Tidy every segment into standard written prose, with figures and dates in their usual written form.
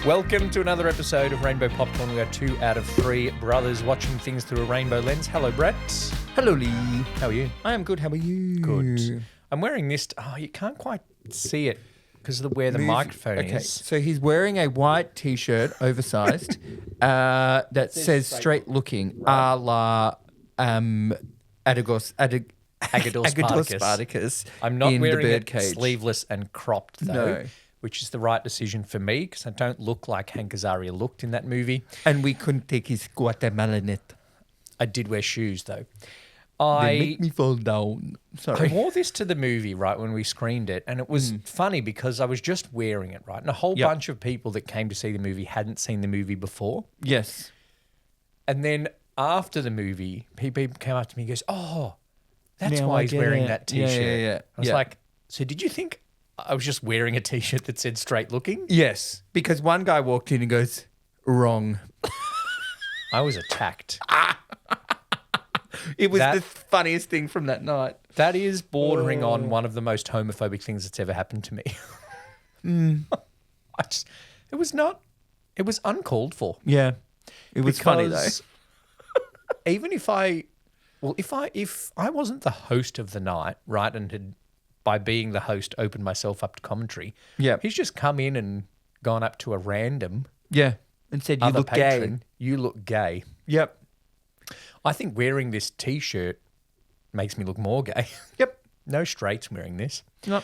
Welcome to another episode of Rainbow Popcorn. We are 2 out of 3 brothers watching things through a rainbow lens. Hello, Brett. Hello, Lee. How are you? I am good. How are you? Good. I'm wearing this. Oh, you can't quite see it because of where the microphone is. So he's wearing a white T-shirt, oversized, that says straight looking, a la Agados Spartacus. I'm not in wearing the it birdcage. sleeveless and cropped, though, No. which is the right decision for me because I don't look like Hank Azaria looked in that movie. And we couldn't take his Guatemalan. I did wear shoes, though. They make me fall down. I Sorry. wore this to the movie, right, when we screened it, and it was funny because I was just wearing it, right? And a whole Yep. bunch of people that came to see the movie hadn't seen the movie before. Yes. And then after the movie, people came up to me and goes, "Oh, that's Now why I he's get wearing it. that Yeah, T-shirt." yeah, yeah. I was Yeah. like, "So did you think I was just wearing a T-shirt that said straight looking?" Yes. Because one guy walked in and goes, wrong. I was attacked. It was That- the funniest thing from that night. That is bordering on one of the most homophobic things that's ever happened to me. It was uncalled for. Yeah. It was funny, though. Because even if I wasn't the host of the night, right, and had, by being the host, opened myself up to commentary, Yeah. he's just come in and gone up to a random Yeah. And said, you other look patron, gay. "You look gay." Yep. I think wearing this T-shirt makes me look more gay. Yep. No straights wearing this. No.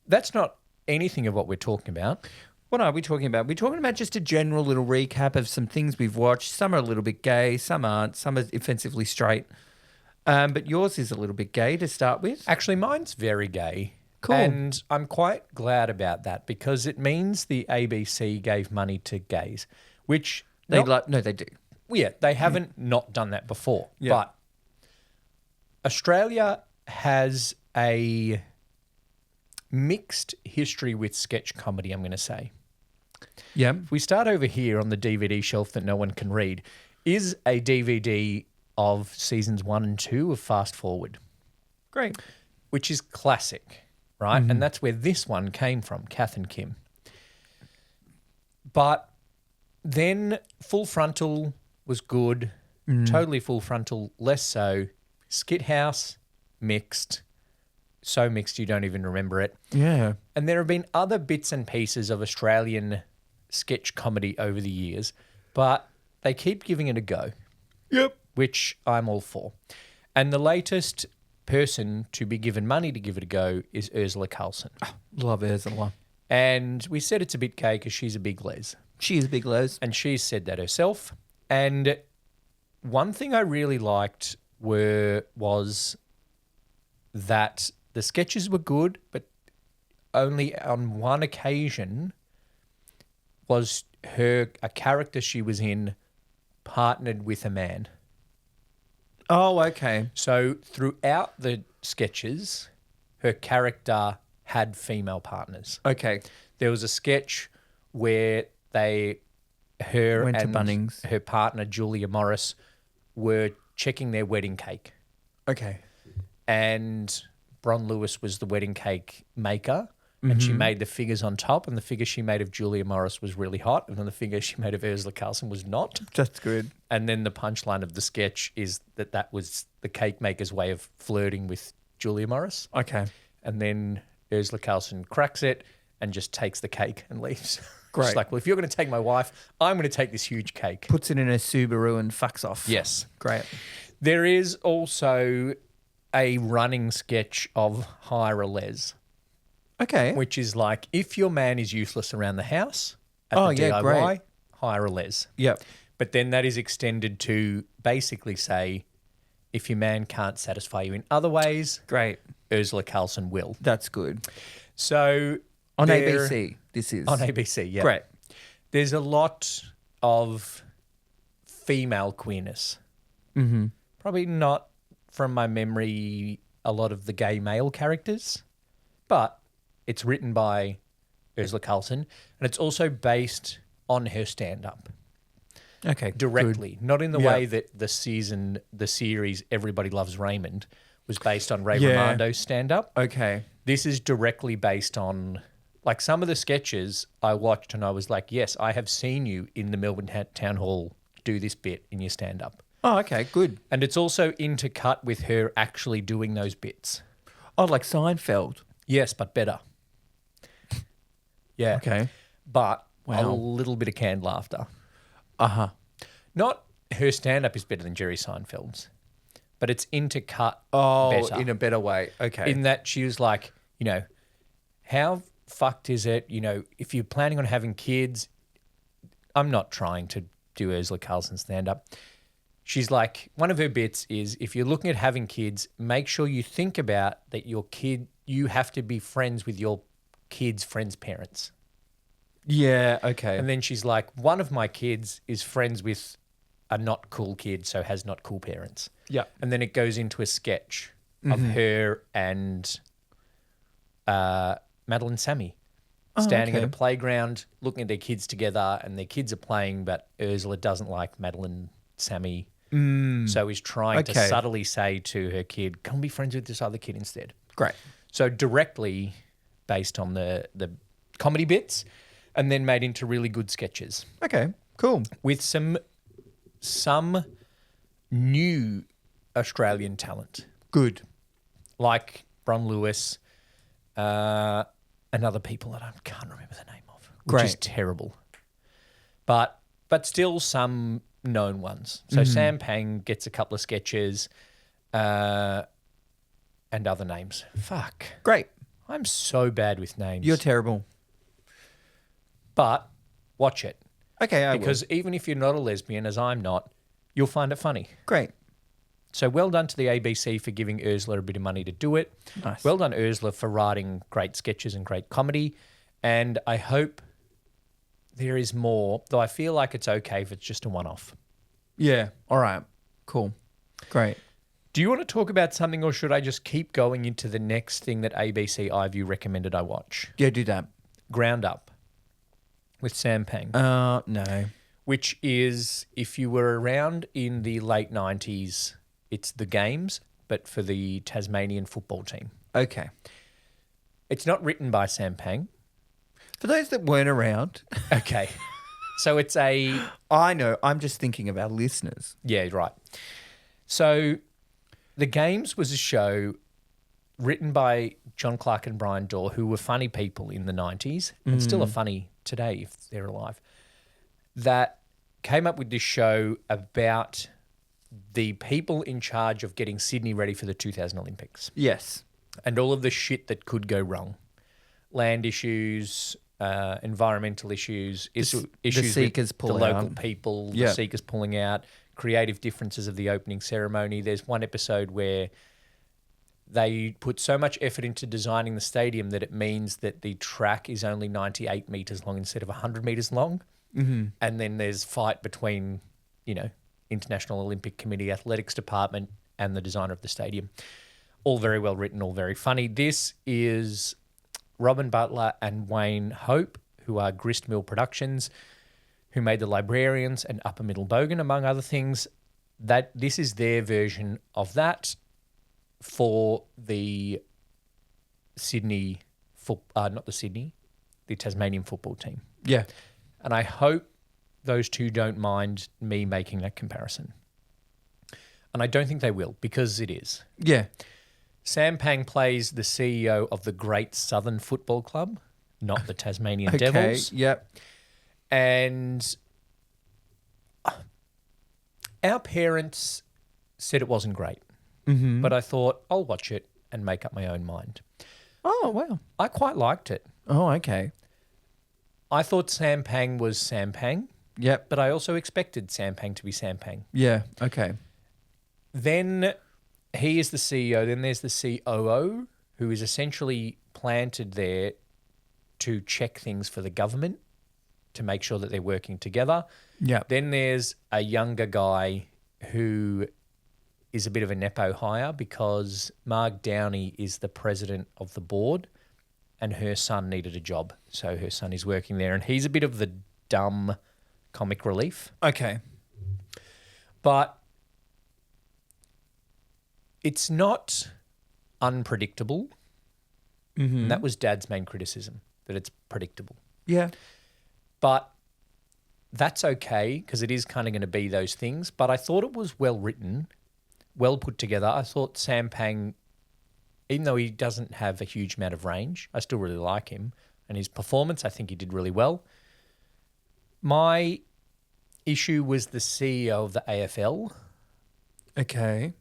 That's not anything of what we're talking about. What are we talking about? We're talking about just a general little recap of some things we've watched. Some are a little bit gay, some aren't, some are offensively straight. But yours is a little bit gay to start with. Actually, mine's very gay. Cool. And I'm quite glad about that because it means the ABC gave money to gays, which They do. they haven't not done that before. Yeah. But Australia has a mixed history with sketch comedy, I'm going to say. Yeah. If we start over here on the DVD shelf that no one can read, is a DVD of seasons 1 and 2 of Fast Forward, Great. which is classic, right? And that's where this one came from, Kath and Kim. But then Full Frontal was good, Totally Full Frontal less so, Skit House mixed, so mixed you don't even remember it. Yeah. And there have been other bits and pieces of Australian sketch comedy over the years, but they keep giving it a go. Yep. Which I'm all for. And the latest person to be given money to give it a go is Urzila Carlson. Love Urzila. And we said it's a bit gay because she's a big les. She is a big Les. And she's said that herself. And one thing I really liked was that the sketches were good, but only on one occasion was a character she was in partnered with a man. Oh, okay. So throughout the sketches, her character had female partners. Okay. There was a sketch where her Went to and Bunnings. her partner, Julia Morris, were checking their wedding cake. Okay. And Bron Lewis was the wedding cake maker. And she made the figures on top, and the figure she made of Julia Morris was really hot, and then the figure she made of Urzila Carlson was not. That's good. And then the punchline of the sketch is that was the cake maker's way of flirting with Julia Morris. Okay. And then Urzila Carlson cracks it and just takes the cake and leaves. Great. She's like, well, if you're going to take my wife, I'm going to take this huge cake. Puts it in a Subaru and fucks off. Yes. Great. There is also a running sketch of Hire a Les, Okay. which is like, if your man is useless around the house at Oh, the yeah, DIY, great. hire a Les. Yep. But then that is extended to basically say, if your man can't satisfy you in other ways, Great. Urzila Carlson will. That's good. So On there- ABC, this is. On ABC, yeah. Great. There's a lot of female queerness. Mm-hmm. Probably not, from my memory, a lot of the gay male characters, but it's written by Urzila Carlson, and it's also based on her stand-up. Okay. Directly, not in the Yeah. way that the series Everybody Loves Raymond was based on Ray Yeah. Romando's stand-up. Good. Okay. This is directly based on Like some of the sketches I watched and I was like, yes, I have seen you in the Melbourne Town Hall do this bit in your stand-up. Oh, okay, good. And it's also intercut with her actually doing those bits. Oh, like Seinfeld. Yes, but better. Yeah. Okay. But a Wow. little bit of canned laughter. Uh-huh. Not her stand-up is better than Jerry Seinfeld's, but it's intercut better. In a better way. Okay. In that she was like, how fucked is it, if you're planning on having kids, I'm not trying to do Ursula Carlson's stand-up. She's like, one of her bits is if you're looking at having kids, make sure you think about that you have to be friends with your kids' friends' parents. Yeah, okay. And then she's like, one of my kids is friends with a not cool kid, so has not cool parents. Yeah. And then it goes into a sketch of her and Madeline Sammy standing at a playground looking at their kids together, and their kids are playing, but Ursula doesn't like Madeline Sammy. So is trying to subtly say to her kid, come be friends with this other kid instead. Great. So directly based on the comedy bits and then made into really good sketches Okay, cool. with some new Australian talent, Good. like Bron Lewis and other people that I can't remember the name of, which is Great. terrible. But still some known ones. So Sam Pang gets a couple of sketches and other names. Fuck. Great. I'm so bad with names. You're terrible. But watch it. Okay, I Because even if you're not a lesbian, as I'm not, you'll find it funny. will. Great. So well done to the ABC for giving Ursula a bit of money to do it. Nice. Well done, Ursula, for writing great sketches and great comedy. And I hope there is more, though I feel like it's okay if it's just a one-off. Yeah. All right. Cool. Great. Do you want to talk about something, or should I just keep going into the next thing that ABC iView recommended I watch? Yeah, do that. Ground Up with Sam Pang, No. which is, if you were around in the late 90s, it's The Games, but for the Tasmanian football team. Okay. It's not written by Sam Pang. For those that weren't around, Okay. So it's a... I know. I'm just thinking of our listeners. Yeah, right. So The Games was a show written by John Clark and Brian Dorr, who were funny people in the 90s and still are funny today if they're alive, that came up with this show about the people in charge of getting Sydney ready for the 2000 Olympics Yes. and all of the shit that could go wrong. Land issues, environmental issues, issues seekers with the pulling local out. people, Yeah. the seekers pulling out, creative differences of the opening ceremony. There's one episode where they put so much effort into designing the stadium that it means that the track is only 98 metres long instead of 100 metres long. Mm-hmm. And then there's fight between, International Olympic Committee Athletics Department and the designer of the stadium. All very well written, all very funny. This is Robin Butler and Wayne Hope, who are Grist Mill Productions, who made The Librarians and Upper Middle Bogan, among other things. That this is their version of that for the the Tasmanian football team. Yeah. And I hope those two don't mind me making that comparison. And I don't think they will, because it is. Yeah. Sam Pang plays the CEO of the Great Southern Football Club, not the Tasmanian Devils. Yep. And our parents said it wasn't great. Mm-hmm. But I thought, I'll watch it and make up my own mind. Oh, wow. I quite liked it. Oh, okay. I thought Sam Pang was Sam Pang, Yep. but I also expected Sam Pang to be Sam Pang. Yeah. Okay. Then he is the CEO. Then there's the COO, who is essentially planted there to check things for the government, to make sure that they're working together. Yeah. Then there's a younger guy who is a bit of a nepo hire because Marg Downey is the president of the board and her son needed a job. So her son is working there and he's a bit of the dumb comic relief. Okay. But it's not unpredictable. Mm-hmm. And that was Dad's main criticism. that it's predictable. Yeah. But that's okay because it is kind of going to be those things. But I thought it was well written, well put together. I thought Sam Pang, even though he doesn't have a huge amount of range, I still really like him. And his performance, I think he did really well. My issue was the CEO of the AFL. Okay.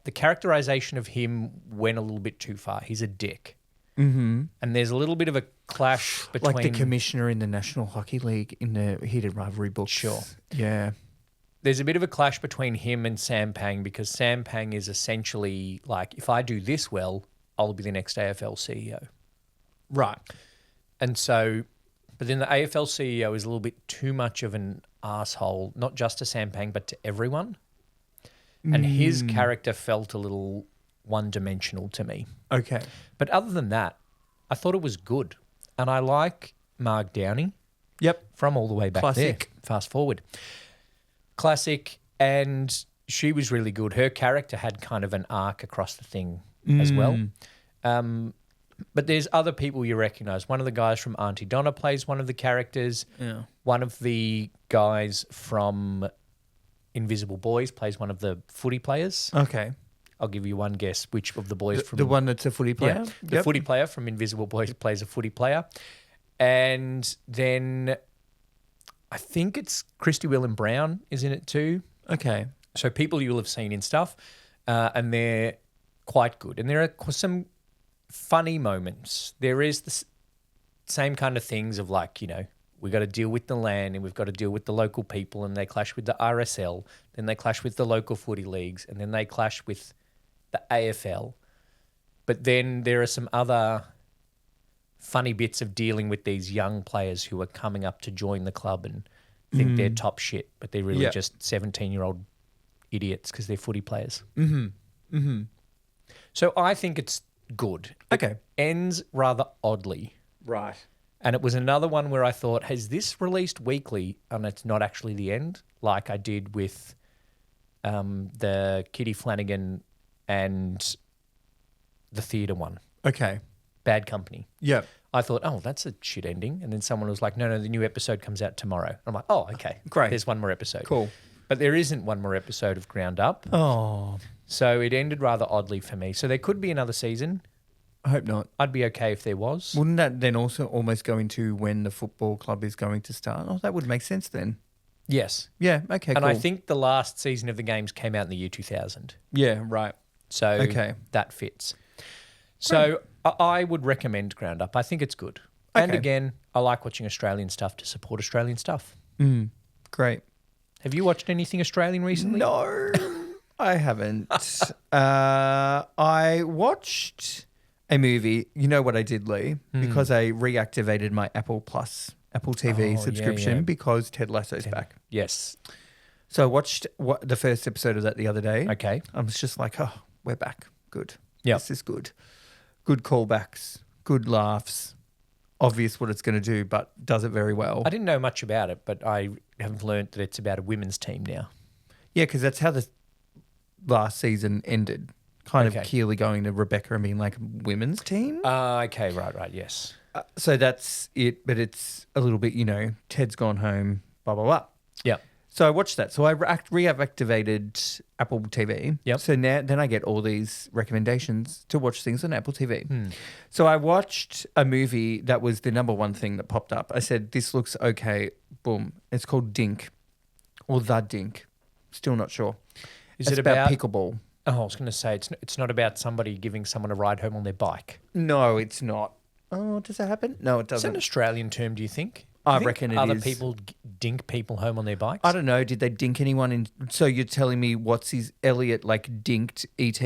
The characterization of him went a little bit too far. He's a dick. Mm-hmm. And there's a little bit of a clash between... Like the commissioner in the National Hockey League in the heated rivalry books. Sure. Yeah. There's a bit of a clash between him and Sam Pang because Sam Pang is essentially like, if I do this well, I'll be the next AFL CEO. Right. And so, but then the AFL CEO is a little bit too much of an asshole, not just to Sam Pang, but to everyone. And his character felt a little one-dimensional to me. Okay. But other than that, I thought it was good. And I like Mark Downey. Yep. From all the way back Classic. there. Fast forward. Classic. And she was really good. Her character had kind of an arc across the thing as well. But there's other people you recognise. One of the guys from Auntie Donna plays one of the characters. Yeah. One of the guys from Invisible Boys plays one of the footy players. Okay. I'll give you one guess which of the boys from... The one that's a footy player? Yeah, the footy player from Invisible Boys plays a footy player. And then I think it's Christy Willem Brown is in it too. Okay. So people you'll have seen in stuff, and they're quite good. And there are some funny moments. There is the same kind of things of like, we've got to deal with the land and we've got to deal with the local people, and they clash with the RSL, then they clash with the local footy leagues, and then they clash with the AFL. But then there are some other funny bits of dealing with these young players who are coming up to join the club and think they're top shit, but they're really just 17-year-old idiots because they're footy players. So I think it's good. Okay. It ends rather oddly. Right. And it was another one where I thought, has this released weekly and it's not actually the end, like I did with the Kitty Flanagan and the theatre one. Okay. Bad Company. Yep. I thought, oh, that's a shit ending. And then someone was like, no, the new episode comes out tomorrow. I'm like, oh, okay. Great. There's one more episode. Cool. But there isn't one more episode of Ground Up. Oh. So it ended rather oddly for me. So there could be another season. I hope not. I'd be okay if there was. Wouldn't that then also almost go into when the football club is going to start? Oh, that would make sense then. Yes. Yeah, okay, And cool. I think the last season of the games came out in the year 2000. Yeah, right. So Okay. that fits. So I would recommend Ground Up. I think it's good. And Okay. again, I like watching Australian stuff to support Australian stuff. Great. Have you watched anything Australian recently? No, I haven't. I watched a movie. You know what I did, Lee? Because I reactivated my Apple TV Oh, subscription yeah. because Ted Lasso's back. Yes. So I watched the first episode of that the other day. Okay. I was just like, oh, we're back. Good. Yep. This is good. Good callbacks, good laughs. Obvious what it's going to do, but does it very well. I didn't know much about it, but I have learnt that it's about a women's team now. Yeah, because that's how the last season ended. Kind Okay. of Keely going to Rebecca and being like, women's team? Okay, right, yes. So that's it, but it's a little bit, Ted's gone home, blah, blah, blah. Yeah. So I watched that. So I reactivated Apple TV. Yep. So then I get all these recommendations to watch things on Apple TV. So I watched a movie that was the number one thing that popped up. I said, this looks okay. Boom. It's called Dink or The Dink. Still not sure. Is It's it about pickleball? Oh, I was going to say it's not about somebody giving someone a ride home on their bike. No, it's not. Oh, does that happen? No, it Is that an doesn't. Australian term, do you think? I Do you think reckon it other is. people dink people home on their bikes? I don't know. Did they dink anyone in? So you're telling me what's his Elliot like dinked ET?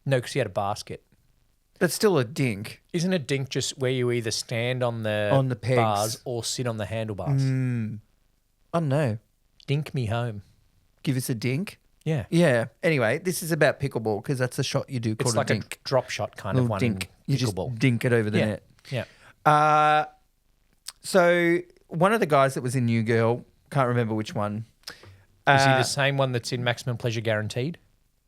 No, because he had a basket. That's still a dink. Isn't a dink just where you either stand on the pegs. bars or sit on the handlebars? I don't know. Dink me home. Give us a dink. Yeah. Yeah. Anyway, this is about pickleball because that's a shot you do called It's like a a dink. drop shot kind of Little one. dink. You just Pickleball. dink it over the Yeah. net. Yeah. So one of the guys that was in New Girl, can't remember which one. Is he the same one that's in Maximum Pleasure Guaranteed?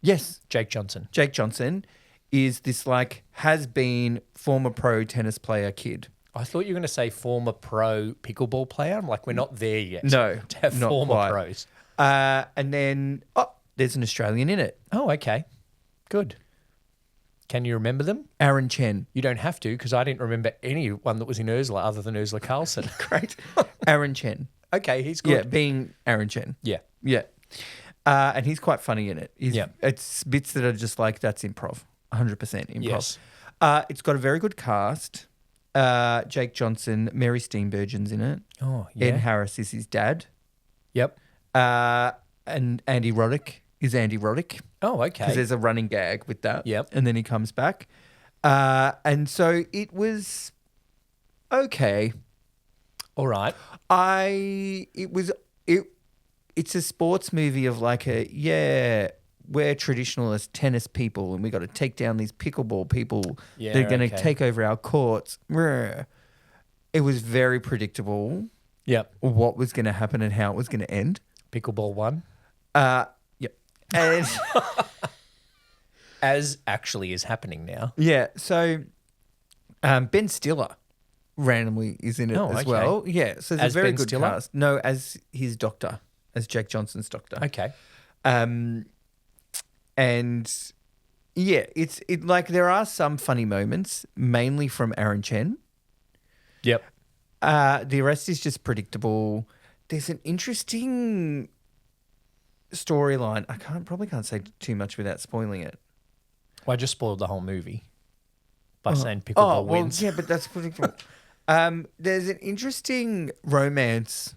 Yes, Jake Johnson. Jake Johnson is this like has been former pro tennis player kid. I thought you were going to say former pro pickleball player. I'm like, we're not there yet. No, To have not former quite. pros. And then, there's an Australian in it. Oh, okay. Good. Can you remember them? Aaron Chen. You don't have to, because I didn't remember anyone that was in Urzila other than Urzila Carlson. Great. Aaron Chen. Okay, he's good. Yeah, being Aaron Chen. Yeah. Yeah. And he's quite funny in it. Yeah. It's bits that are just like, that's improv. 100% improv. Yes. It's got a very good cast. Jake Johnson, Mary Steenburgen's in it. Oh, yeah. Ed Harris is his dad. Yep. And Andy Roddick is Andy Roddick. Oh, Because okay. there's a running gag with that. Yep. And then he comes back. And so it was okay. All right. It's a sports movie of like we're traditionalist tennis people and we got to take down these pickleball people. Yeah, They're going to okay. take over our courts. It was very predictable Yep. what was going to happen and how it was going to end. Pickleball one. Yep. And As actually is happening now. yeah, so Ben Stiller randomly is in it Oh, as okay. well. Yeah, so there's As a very Ben good Stiller? cast. No, as his doctor, as Jake Johnson's doctor. Okay. And yeah, it's like there are some funny moments, mainly from Aaron Chen. Yep. The rest is just predictable. There's an interesting storyline. I probably can't say too much without spoiling it. Well, I just spoiled the whole movie by saying pickleball wins. Yeah, but that's predictable. There's an interesting romance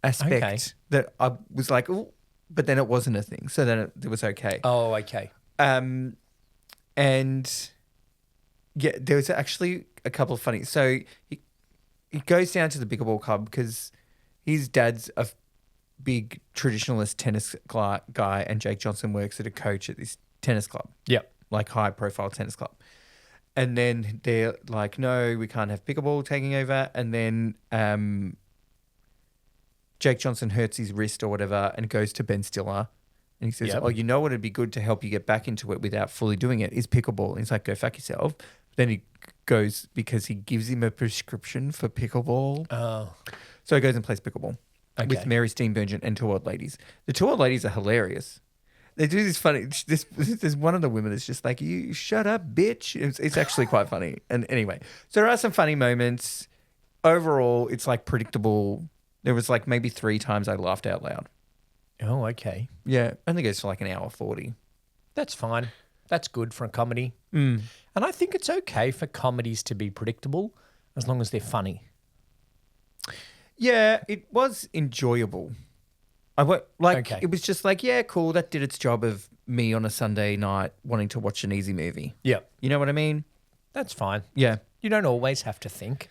aspect Okay. that I was like, oh, but then it wasn't a thing. So then it was okay. Oh, okay. And yeah, there was actually a couple of funny. So he goes down to the pickleball club because his dad's a big traditionalist tennis guy, and Jake Johnson works as a coach at this tennis club, Yep. like high profile tennis club. And then they're like, no, we can't have pickleball taking over. And then Jake Johnson hurts his wrist or whatever and goes to Ben Stiller. And he says, Yep. oh, you know what would be good to help you get back into it without fully doing it is pickleball. And he's like, go fuck yourself. Then he goes because he gives him a prescription for pickleball. Oh. So he goes and plays pickleball Okay. with Mary Steenburgen and two old ladies. The two old ladies are hilarious. They do this funny. There's one of the women that's just like, "You shut up, bitch." It's actually quite funny. And anyway, so there are some funny moments. Overall, it's like predictable. There was like maybe 3 times I laughed out loud. Oh, okay. Yeah, only goes for like an hour 40. That's fine. That's good for a comedy. Mm. And I think it's okay for comedies to be predictable as long as they're funny. Yeah, it was enjoyable. Okay. It was just like, yeah, cool. That did its job of me on a Sunday night wanting to watch an easy movie. Yep. You know what I mean? That's fine. Yeah. You don't always have to think,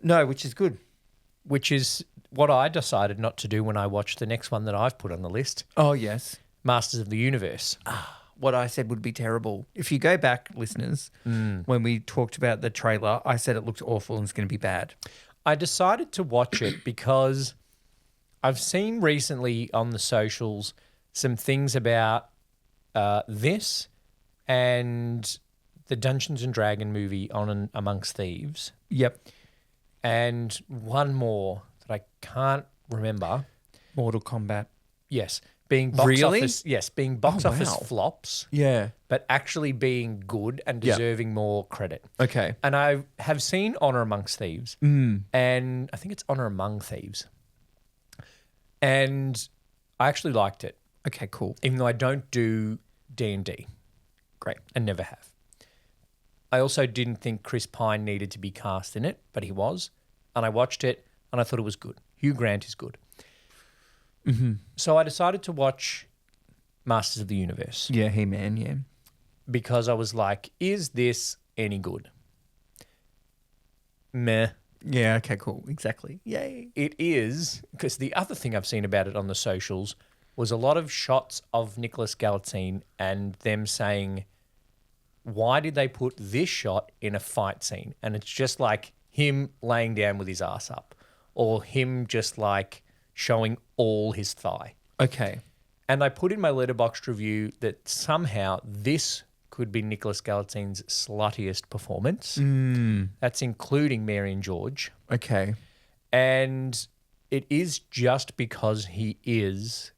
No, which is good. which is what I decided not to do when I watched the next one that I've put on the list, Oh, yes. Masters of the Universe. What I said would be terrible. If you go back, listeners, when we talked about the trailer, I said it looked awful and it's going to be bad. I decided to watch it because I've seen recently on the socials some things about this and the Dungeons and Dragon movie On and Amongst Thieves, Yep. and one more that I can't remember. Mortal Kombat. Yes, being box Really? office. Yes, being box Oh, office wow. flops, Yeah. but actually being good and Yeah. deserving more credit. Okay. And I have seen Honor Amongst Thieves, and I think it's Honor Among Thieves, and I actually liked it, Okay, cool. even though I don't do D&D. Great. And never have. I also didn't think Chris Pine needed to be cast in it, but he was. And I watched it and I thought it was good. Hugh Grant is good. Mm-hmm. So I decided to watch Masters of the Universe Yeah, He-Man, yeah. because I was like, is this any good? Meh. Yeah, okay, cool. Exactly. Yay. It is, because the other thing I've seen about it on the socials was a lot of shots of Nicholas Galitzine and them saying, why did they put this shot in a fight scene? And it's just like him laying down with his ass up or him just like showing all his thigh. Okay. And I put in my Letterboxd review that somehow this could be Nicholas Gallatin's sluttiest performance. Mm. That's including Mary and George. Okay. And it is just because he is,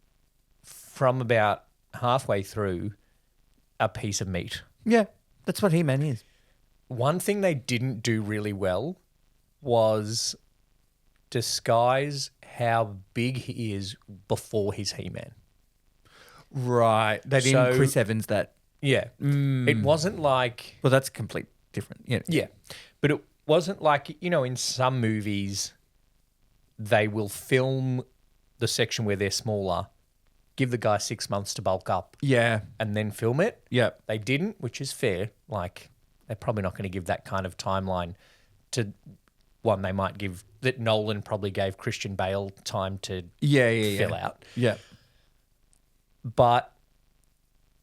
from about halfway through, a piece of meat. Yeah, that's what He-Man is. One thing they didn't do really well was disguise how big he is before he's He-Man. Right. They didn't So- Chris Evans that. Yeah. It wasn't like... Well, that's complete different. Yeah. Yeah. But it wasn't like, in some movies, they will film the section where they're smaller, give the guy 6 months to bulk up, Yeah. and then film it. Yeah. They didn't, which is fair. Like, they're probably not going to give that kind of timeline to one they might give, that Nolan probably gave Christian Bale time to Yeah. fill out. Yeah. But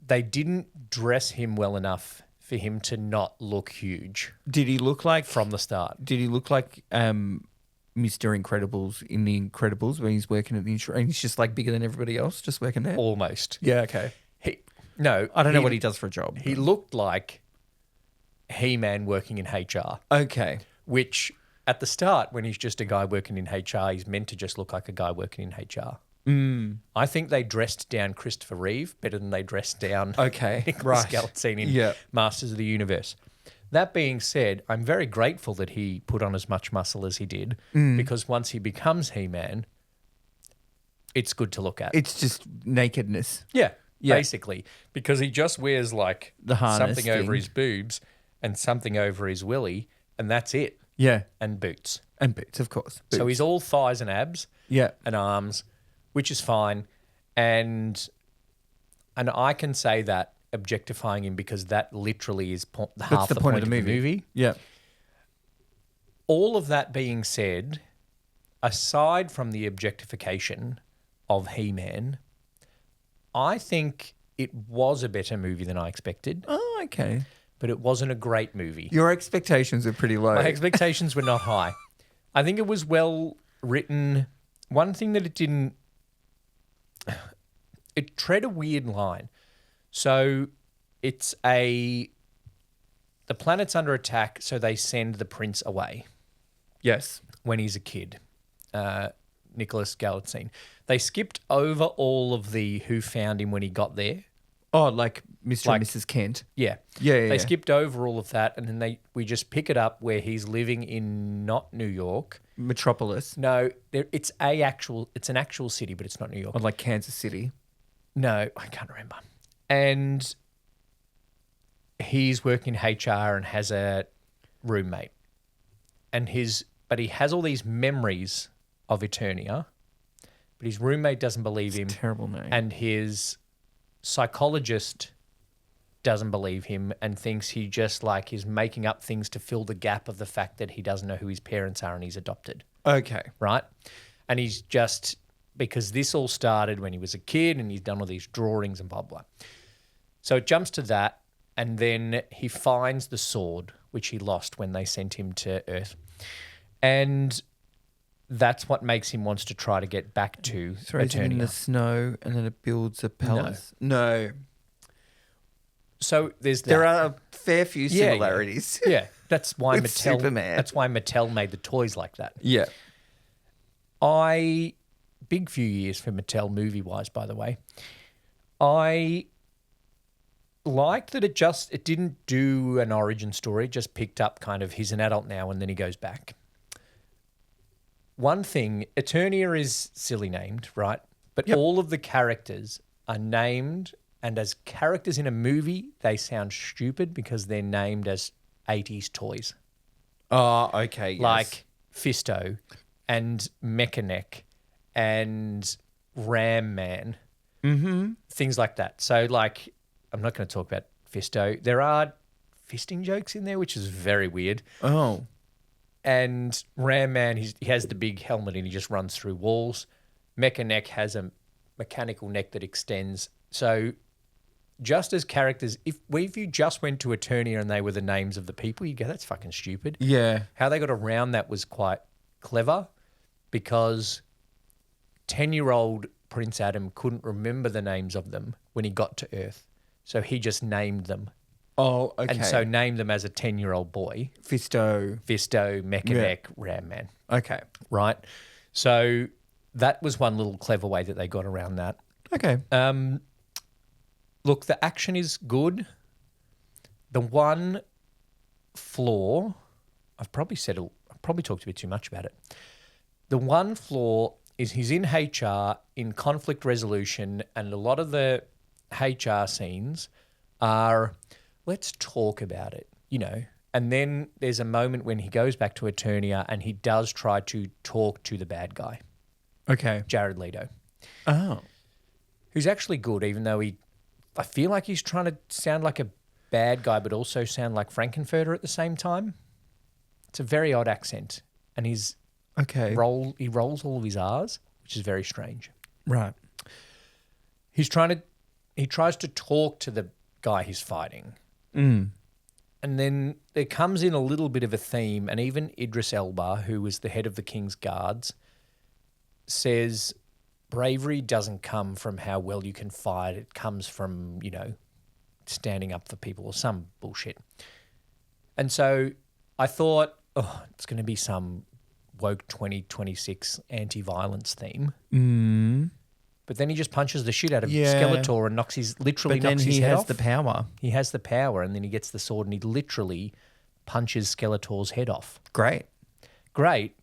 they didn't dress him well enough for him to not look huge Did he look like from the start. Did he look like Mr. Incredibles in The Incredibles when he's working at the insurance? And he's just like bigger than everybody else, just working there. Almost. Yeah. Okay. No, I don't know what he does for a job. He looked like He-Man working in HR, Okay. which at the start, when he's just a guy working in HR, he's meant to just look like a guy working in HR. I think they dressed down Christopher Reeve better than they dressed down Okay. Nicholas Right. Gallatin in Yeah. Masters of the Universe. That being said, I'm very grateful that he put on as much muscle as he did, because once he becomes He-Man, it's good to look at. It's just nakedness. Yeah, Yeah. basically, because he just wears like The harness something over thing. his boobs and something over his willy, and that's it, Yeah. and boots. And boots, of course. So Boots. he's all thighs and abs Yeah. and arms, which is fine, and I can say that objectifying him because that literally is half the point of the movie. Yeah. All of that being said, aside from the objectification of He-Man, I think it was a better movie than I expected, Oh, okay. but it wasn't a great movie. Your expectations are pretty low. My expectations were not high. I think it was well written. One thing that it tread a weird line. So the planet's under attack, so they send the prince away Yes. when he's a kid, Nicholas Gallatin. They skipped over all of the who found him when he got there. Oh, like Mr. Like- and Mrs. Kent. Yeah. Yeah. They skipped over all of that, and then we just pick it up where he's living in not New York. Metropolis. No, it's an actual city, but it's not New York. Or like Kansas City. No, I can't remember. And he's working in HR and has a roommate. But he has all these memories of Eternia, but his roommate doesn't believe him, Terrible name. and his psychologist doesn't believe him and thinks he just like is making up things to fill the gap of the fact that he doesn't know who his parents are and he's adopted, Okay. right? And he's just, because this all started when he was a kid and he's done all these drawings and blah, blah. So it jumps to that, and then he finds the sword, which he lost when they sent him to Earth. And that's what makes him wants to try to get back to Throws him in the Eternia. snow and then it builds a palace. No. So there's that. There are a fair few Yeah, yeah. similarities. Yeah, that's why With Mattel. Superman. That's why Mattel made the toys like that. Yeah. Big few years for Mattel movie wise, by the way. I liked that it didn't do an origin story. It just picked up kind of he's an adult now and then he goes back. One thing, Eternia is silly named, right? But Yep. all of the characters are named, and as characters in a movie, they sound stupid because they're named as 80s toys. Oh, okay. Yes. Like Fisto and Mechaneck and Ram Man, things like that. So, like, I'm not going to talk about Fisto. There are fisting jokes in there, which is very weird. Oh. And Ram Man, he has the big helmet and he just runs through walls. Mechaneck has a mechanical neck that extends. So, just as characters, if you just went to Eternia and they were the names of the people, you go, that's fucking stupid. Yeah. How they got around that was quite clever, because 10-year-old Prince Adam couldn't remember the names of them when he got to Earth. So he just named them Oh, okay. And so named them as a 10-year-old boy. Fisto. Mechaneck, Ram Man. Okay. Right? So that was one little clever way that they got around that. Okay. Look, the action is good. The one flaw, I've probably talked a bit too much about it. The one flaw is he's in HR, in conflict resolution, and a lot of the HR scenes are, let's talk about it, And then there's a moment when he goes back to Eternia and he does try to talk to the bad guy, Okay. Jared Leto, Oh. who's actually good, even though I feel like he's trying to sound like a bad guy but also sound like Frankenfurter at the same time. It's a very odd accent, and he's Okay. he rolls all of his R's, which is very strange. Right. He tries to talk to the guy he's fighting. Mm. And then there comes in a little bit of a theme, and even Idris Elba, who was the head of the King's Guards, says bravery doesn't come from how well you can fight. It comes from, standing up for people or some bullshit. And so I thought, it's going to be some woke 2026 anti-violence theme. Mm. But then he just punches the shit out of Yeah. Skeletor and knocks his head off. But then he has the power. He has the power, and then he gets the sword and he literally punches Skeletor's head off. Great. Great,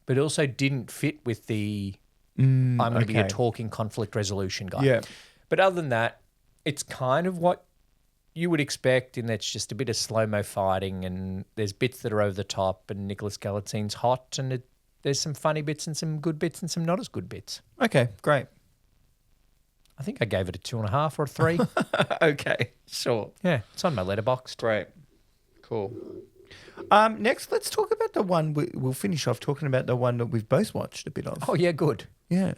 but also didn't fit with the I'm going to be a okay. talking conflict resolution guy. Yeah. But other than that, it's kind of what you would expect, in that it's just a bit of slow-mo fighting, and there's bits that are over the top, and Nicholas Galatine's hot, and there's some funny bits and some good bits and some not as good bits. Okay. Great. I think I gave it a 2.5 or a 3. Okay. Sure. Yeah, it's on my letterboxd. Great. Cool. Next, let's talk about the one we'll finish off talking about the one that we've both watched a bit of. Oh, yeah, good. Yeah.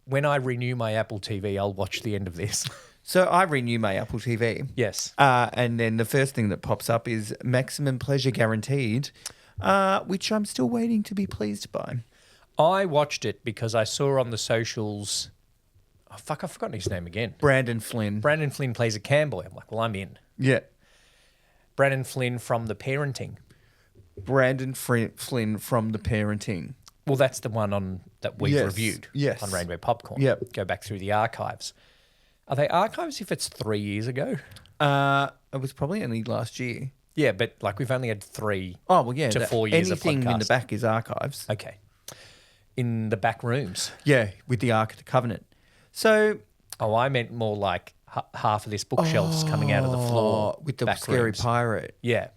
When I renew my Apple TV, I'll watch the end of this. So I renew my Apple TV. Yes. And then the first thing that pops up is Maximum Pleasure Guaranteed, which I'm still waiting to be pleased by. I watched it because I saw on the socials... Oh, fuck, I've forgotten his name again. Brandon Flynn. Brandon Flynn plays a camboy. I'm like, well, I'm in. Yeah. Brandon Flynn from The Parenting. Brandon Flynn from The Parenting. Well, that's the one that we've Yes, reviewed yes. on Rainbow Popcorn. Yep. Go back through the archives. Are they archives if it's 3 years ago? It was probably only last year. Yeah, but we've only had 3 Oh, well, yeah. to 4 years of anything in the podcast. back is archives. Okay. In the back rooms. Yeah, with the Ark of the Covenant. So... Oh, I meant more like half of this bookshelves coming out of the floor. with the back scary rooms. pirate. Yeah.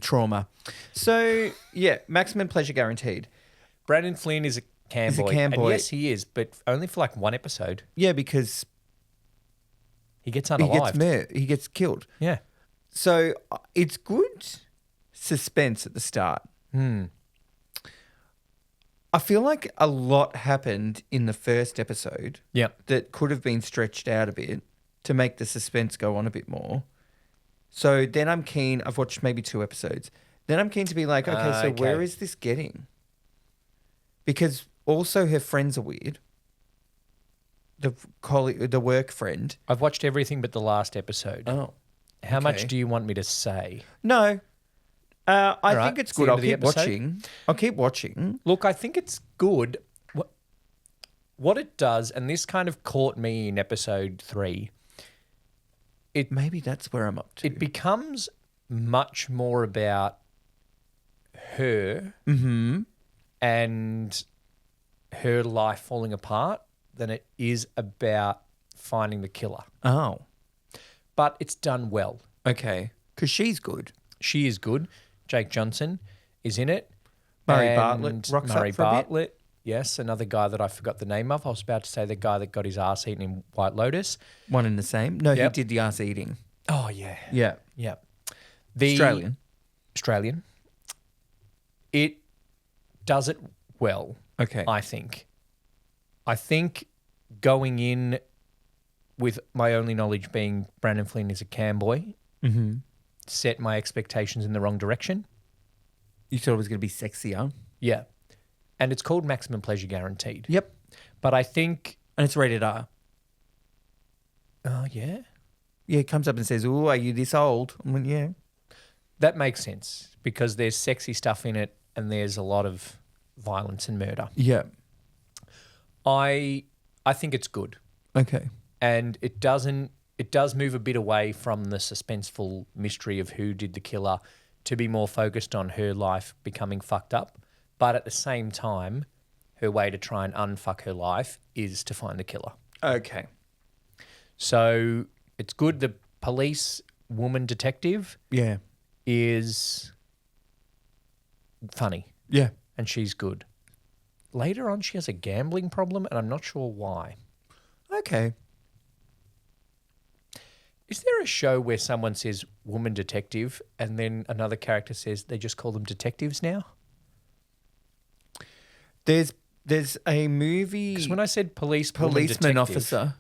Trauma. So, yeah, Maximum Pleasure Guaranteed. Brandon Flynn is a camboy. He's a camboy. And yes, he is, but only for one episode. Yeah, because He gets he unalived. he gets killed. Yeah. So it's good suspense at the start. I feel like a lot happened in the first episode Yeah. that could have been stretched out a bit to make the suspense go on a bit more. So then I'm keen. I've watched maybe 2 episodes. Then I'm keen to be like, okay, so where is this getting? Because also her friends are weird. The work friend. I've watched everything but the last episode. Oh. How much okay. do you want me to say? No. I right, think it's it's the good. end I'll of the keep episode. watching. I'll keep watching. Look, I think it's good. What it does, and this kind of caught me in episode 3, Maybe that's where I'm up to. it becomes much more about her and her life falling apart than it is about finding the killer. Oh. But it's done well. Okay. Because she's good. She is good. Jake Johnson is in it. Murray And Bartlett rocks up Murray for a bit. Bartlett, yes, another guy that I forgot the name of. I was about to say the guy that got his ass eaten in White Lotus. One and the same. No, Yep. he did the ass eating. Oh, yeah. Yeah. Yeah. Australian. It does it well, Okay. I think. I think going in with my only knowledge being Brandon Flynn is a camboy, set my expectations in the wrong direction. You thought it was going to be sexier. Yeah. And it's called Maximum Pleasure Guaranteed. Yep. But I think... And it's rated R. Oh, yeah? Yeah, he comes up and says, "Oh, are you this old?" I'm like, "Yeah." That makes sense because there's sexy stuff in it and there's a lot of violence and murder. Yeah. I think it's good. Okay. And it does move a bit away from the suspenseful mystery of who did the killer to be more focused on her life becoming fucked up. But at the same time, her way to try and unfuck her life is to find the killer. Okay. So it's good. The police woman detective Yeah. is funny Yeah. and she's good. Later on, she has a gambling problem and I'm not sure why. Okay. Is there a show where someone says woman detective and then another character says they just call them detectives now? There's a movie. Because when I said policeman detective, officer.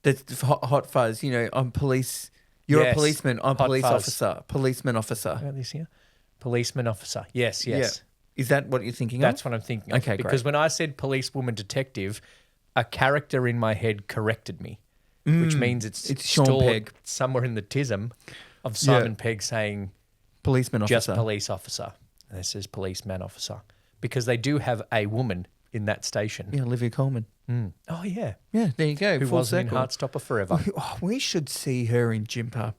That's hot fuzz. You know, I'm police. You're a Yes, policeman. I'm hot police fuzz. officer. Policeman officer. About this here? Policeman officer. Yes, yes. Yeah. Is that what you're thinking That's of? what I'm thinking of. Okay, Because when I said policewoman detective, a character in my head corrected me, which means it's Sean stored Pegg. somewhere in the tism of Simon Pegg saying Policeman officer. just police officer. And it says policeman officer. Because they do have a woman in that station. Yeah, Olivia Colman. Oh, yeah. Yeah, there you go. Who Full wasn't circle. in Heartstopper forever. Oh, we should see her in Jimper.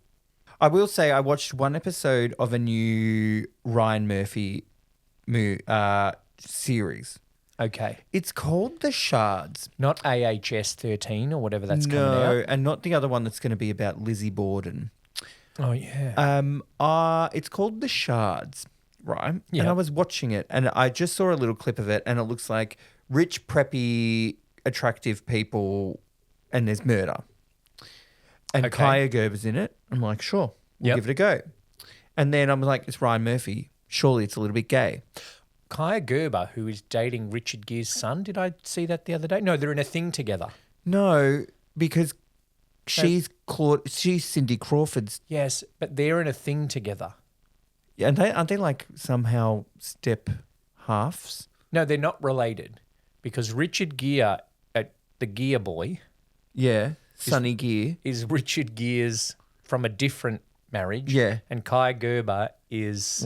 I will say I watched one episode of a new Ryan Murphy series. Okay. It's called The Shards. Not AHS 13 or whatever that's coming out. No, and not the other one that's going to be about Lizzie Borden. Oh, yeah. It's called The Shards, right? Yeah. And I was watching it and I just saw a little clip of it and it looks like rich, preppy, attractive people and there's murder. And Okay. Kaya Gerber's in it. I'm like, sure, we'll Yep. give it a go. And then I'm like, it's Ryan Murphy. Surely it's a little bit gay. Kaya Gerber, who is dating Richard Gere's son. Did I see that the other day? No, they're in a thing together. No, because she's Cindy Crawford's. Yes, but they're in a thing together. And aren't they like somehow step halves? No, they're not related because Richard Gere, the Gere boy, Yeah. Sunny Gear. is Richard Gere's from a different marriage. Yeah. And Kaya Gerber is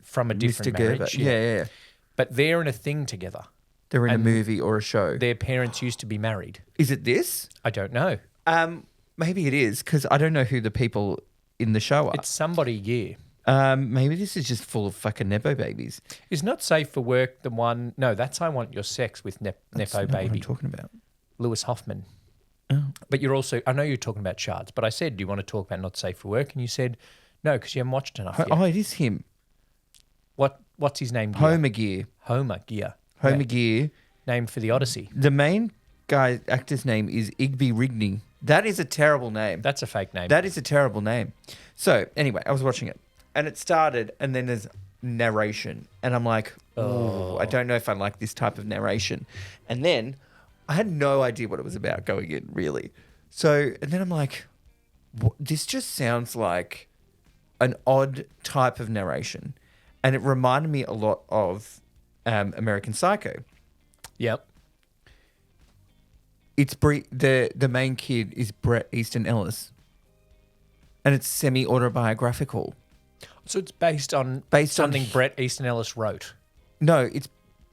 from a different Mr. marriage. Gerber. Yeah. But they're in a thing together. They're in And a movie or a show. Their parents used to be married. Is it this? I don't know. Maybe it is because I don't know who the people in the show are. It's somebody Gere. Maybe this is just full of fucking Nepo babies. Is Not Safe for Work the one? No, that's I Want Your Sex with That's Nepo not what I'm Baby. talking about. Lewis Hoffman. Oh. But you're also, I know you're talking about Shards, but I said, do you want to talk about Not Safe for Work? And you said, no, because you haven't watched enough yet. Oh, it is him. What's his name? Gere? Homer Gear. Homer Gere. Homer Yeah. Gear. Named for the Odyssey. The main guy actor's name is Igby Rigney. That is a terrible name. That's a fake name. That is a terrible name. So anyway, I was watching it and it started and then there's narration and I'm like, oh, I don't know if I like this type of narration. And then I had no idea what it was about going in really. So, and then I'm like, this just sounds like an odd type of narration. And it reminded me a lot of American Psycho. Yep. It's the main kid is Bret Easton Ellis. And it's semi-autobiographical. So it's based on Based on- something Bret Easton Ellis wrote. No, it's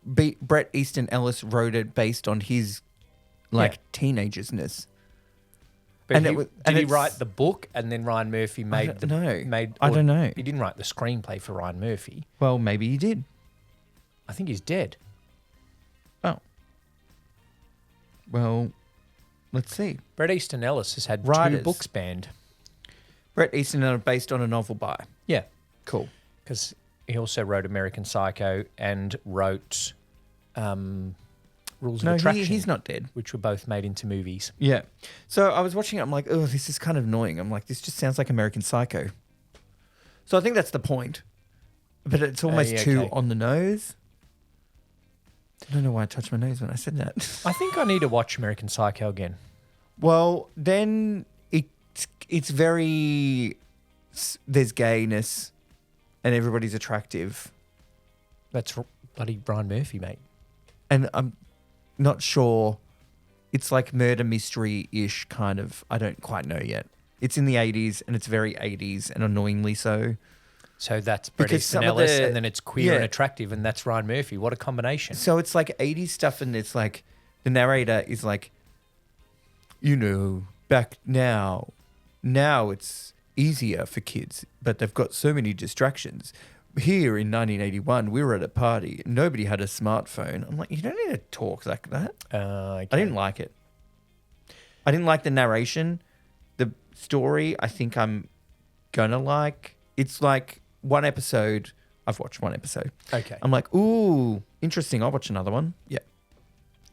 Bret Easton Ellis wrote it based on his teenagersness. But And he, it was- did and he it's- write the book and then Ryan Murphy made don't know. Made, I or don't know. He didn't write the screenplay for Ryan Murphy. Well, maybe he did. I think he's dead. Oh. Well, let's see. Bret Easton Ellis has had 2 Writers. books banned. Bret Easton Ellis based on a novel by. Yeah. Cool. Because he also wrote American Psycho and wrote Rules of No, Attraction, he's not dead. which were both made into movies. Yeah. So I was watching it. I'm like, oh, this is kind of annoying. I'm like, this just sounds like American Psycho. So I think that's the point. But it's almost yeah, too okay. on the nose. I don't know why I touched my nose when I said that. I think I need to watch American Psycho again. Well, then it's very, there's gayness and everybody's attractive. That's bloody Brian Murphy, mate. And I'm not sure It's like murder mystery-ish kind of. I don't quite know yet. It's in the 80s and it's very 80s and annoyingly so. So that's Bret Because Easton some of Ellis, the- and then it's queer yeah. and attractive, and that's Ryan Murphy. What a combination. So it's like 80s stuff and it's like the narrator is like, you know, back now it's easier for kids, but they've got so many distractions. Here in 1981, we were at a party. Nobody had a smartphone. I'm like, you don't need to talk like that. Okay. I didn't like it. I didn't like the narration. The story, I think I'm going to like. It's like one episode. I've watched one episode. Okay. I'm like, ooh, interesting. I'll watch another one. Yeah.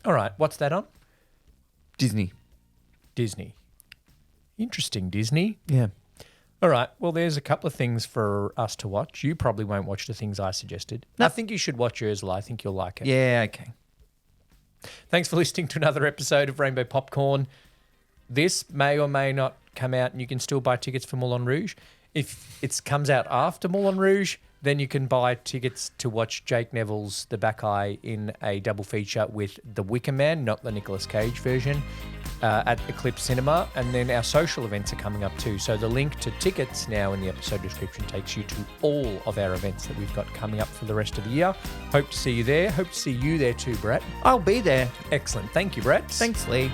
All right. What's that on? Disney. Disney. Interesting, Disney. Yeah. All right. Well, there's a couple of things for us to watch. You probably won't watch the things I suggested. No. I think you should watch Urzila. I think you'll like it. Yeah, okay. Thanks for listening to another episode of Rainbow Popcorn. This may or may not come out, and you can still buy tickets for Moulin Rouge. If it comes out after Moulin Rouge, then you can buy tickets to watch Jake Neville's The Back Eye in a double feature with The Wicker Man, not the Nicolas Cage version, at Eclipse Cinema. And then our social events are coming up too. So the link to tickets now in the episode description takes you to all of our events that we've got coming up for the rest of the year. Hope to see you there. Hope to see you there too, Brett. I'll be there. Excellent. Thank you, Brett. Thanks, Lee.